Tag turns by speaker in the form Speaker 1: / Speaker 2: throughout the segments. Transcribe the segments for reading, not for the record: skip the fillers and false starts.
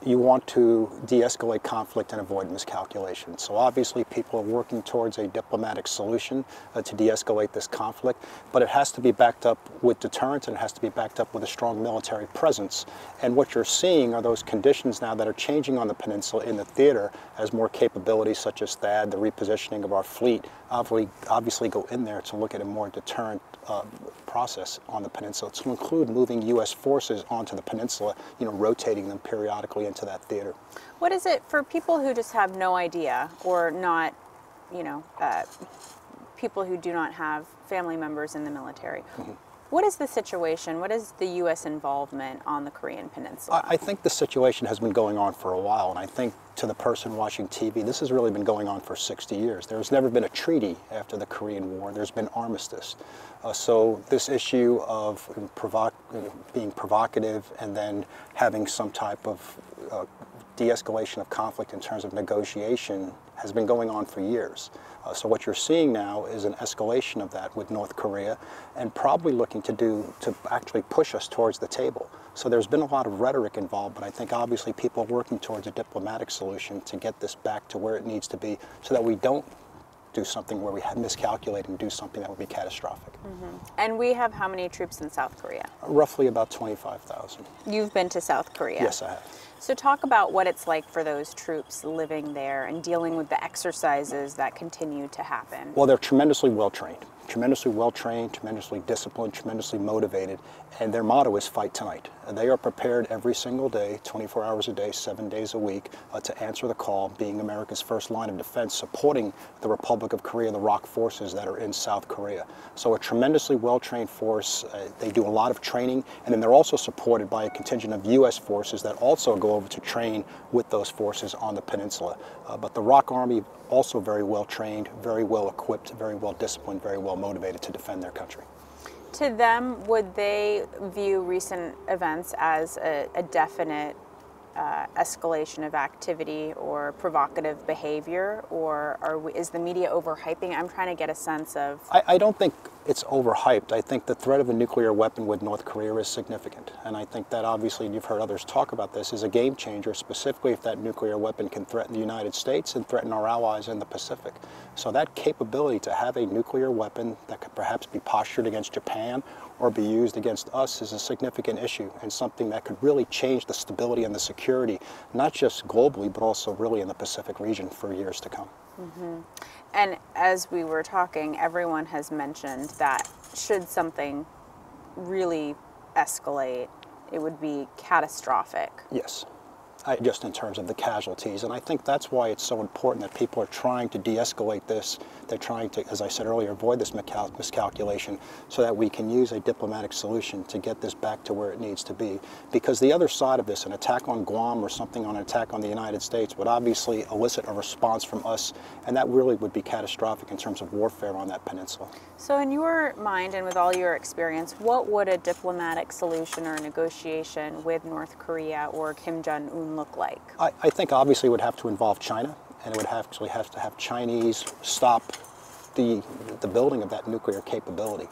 Speaker 1: you want to de-escalate conflict and avoid miscalculation. So obviously people are working towards a diplomatic solution to de-escalate this conflict, but it has to be backed up with deterrence and it has to be backed up with a strong military presence. And what you're seeing are those conditions now that are changing on the peninsula in the theater as more capabilities such as THAAD, the repositioning of our fleet, obviously go in there to look at a more deterrent process on the peninsula, to include moving U.S. forces onto the peninsula, rotating them periodically into that theater.
Speaker 2: What is it for people who just have no idea, or not, people who do not have family members in the military? Mm-hmm. What is the situation? What is the U.S. involvement on the Korean Peninsula?
Speaker 1: I think the situation has been going on for a while, and I think to the person watching TV, this has really been going on for 60 years. There's never been a treaty after the Korean War. There's been armistice. So this issue of being provocative and then having some type of de-escalation of conflict in terms of negotiation has been going on for years. So what you're seeing now is an escalation of that with North Korea, and probably looking to actually push us towards the table. So there's been a lot of rhetoric involved, but I think obviously people are working towards a diplomatic solution to get this back to where it needs to be, so that we don't do something where we miscalculate and do something that would be catastrophic.
Speaker 2: Mm-hmm. And we have how many troops in South Korea?
Speaker 1: Roughly about 25,000.
Speaker 2: You've been to South Korea?
Speaker 1: Yes, I have.
Speaker 2: So talk about what it's like for those troops living there and dealing with the exercises that continue to happen.
Speaker 1: Well, they're tremendously well-trained, tremendously disciplined, tremendously motivated, and their motto is fight tonight. They are prepared every single day, 24 hours a day, 7 days a week, to answer the call, being America's first line of defense, supporting the Republic of Korea, the ROK forces that are in South Korea. So a tremendously well-trained force. They do a lot of training, and then they're also supported by a contingent of U.S. forces that also go over to train with those forces on the peninsula. But the ROK Army, also very well trained, very well equipped, very well disciplined, very well motivated to defend their country.
Speaker 2: To them, would they view recent events as a definite escalation of activity or provocative behavior, or is the media overhyping? I'm trying to get a sense of...
Speaker 1: I don't think it's overhyped. I think the threat of a nuclear weapon with North Korea is significant. And I think that obviously, and you've heard others talk about this, is a game changer, specifically if that nuclear weapon can threaten the United States and threaten our allies in the Pacific. So that capability to have a nuclear weapon that could perhaps be postured against Japan or be used against us is a significant issue, and something that could really change the stability and the security, not just globally, but also really in the Pacific region for years to come.
Speaker 2: Mm-hmm. And as we were talking, everyone has mentioned that should something really escalate, it would be catastrophic.
Speaker 1: Yes. Just in terms of the casualties. And I think that's why it's so important that people are trying to de-escalate this. They're trying to, as I said earlier, avoid this miscalculation, so that we can use a diplomatic solution to get this back to where it needs to be. Because the other side of this, an attack on Guam or something on an attack on the United States, would obviously elicit a response from us, and that really would be catastrophic in terms of warfare on that peninsula.
Speaker 2: So in your mind and with all your experience, what would a diplomatic solution or a negotiation with North Korea or Kim Jong-un look like?
Speaker 1: I think obviously it would have to involve China, and it would actually have to have Chinese stop the building of that nuclear capability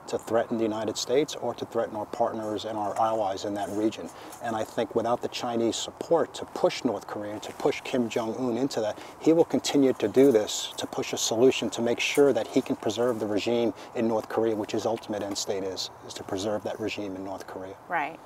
Speaker 1: to threaten the United States or to threaten our partners and our allies in that region. And I think without the Chinese support to push North Korea and to push Kim Jong-un into that, he will continue to do this to push a solution to make sure that he can preserve the regime in North Korea, which his ultimate end state is to preserve that regime in North Korea.
Speaker 2: Right.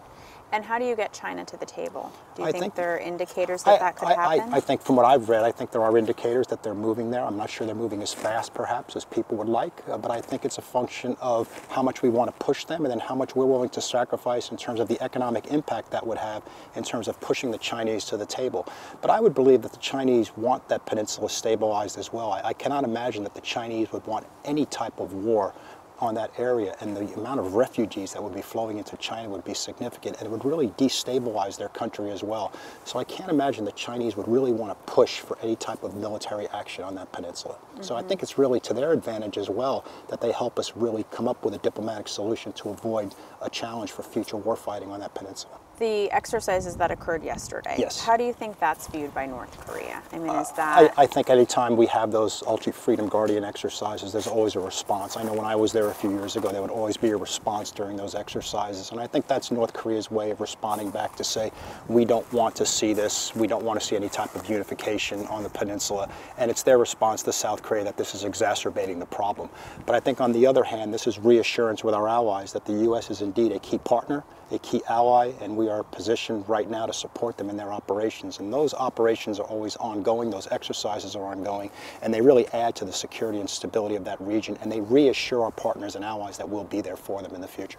Speaker 2: And how do you get China to the table? Do you think there are indicators that could happen?
Speaker 1: I think from what I've read, I think there are indicators that they're moving there. I'm not sure they're moving as fast, perhaps, as people would like, but I think it's a function of how much we want to push them and then how much we're willing to sacrifice in terms of the economic impact that would have in terms of pushing the Chinese to the table. But I would believe that the Chinese want that peninsula stabilized as well. I cannot imagine that the Chinese would want any type of war on that area, and the amount of refugees that would be flowing into China would be significant, and it would really destabilize their country as well. So I can't imagine the Chinese would really want to push for any type of military action on that peninsula. Mm-hmm. So I think it's really to their advantage as well that they help us really come up with a diplomatic solution to avoid a challenge for future warfighting on that peninsula.
Speaker 2: the exercises that occurred yesterday,
Speaker 1: Yes.
Speaker 2: how do you think that's viewed by North Korea? I mean, is that...
Speaker 1: I think anytime we have those Ultra Freedom Guardian exercises, there's always a response. I know when I was there a few years ago, there would always be a response during those exercises. And I think that's North Korea's way of responding back to say, we don't want to see this, we don't want to see any type of unification on the peninsula. And it's their response to South Korea that this is exacerbating the problem. But I think on the other hand, this is reassurance with our allies that the U.S. is indeed a key partner, a key ally, and we are positioned right now to support them in their operations. And those operations are always ongoing, those exercises are ongoing, and they really add to the security and stability of that region, and they reassure our partners and allies that we'll be there for them in the future.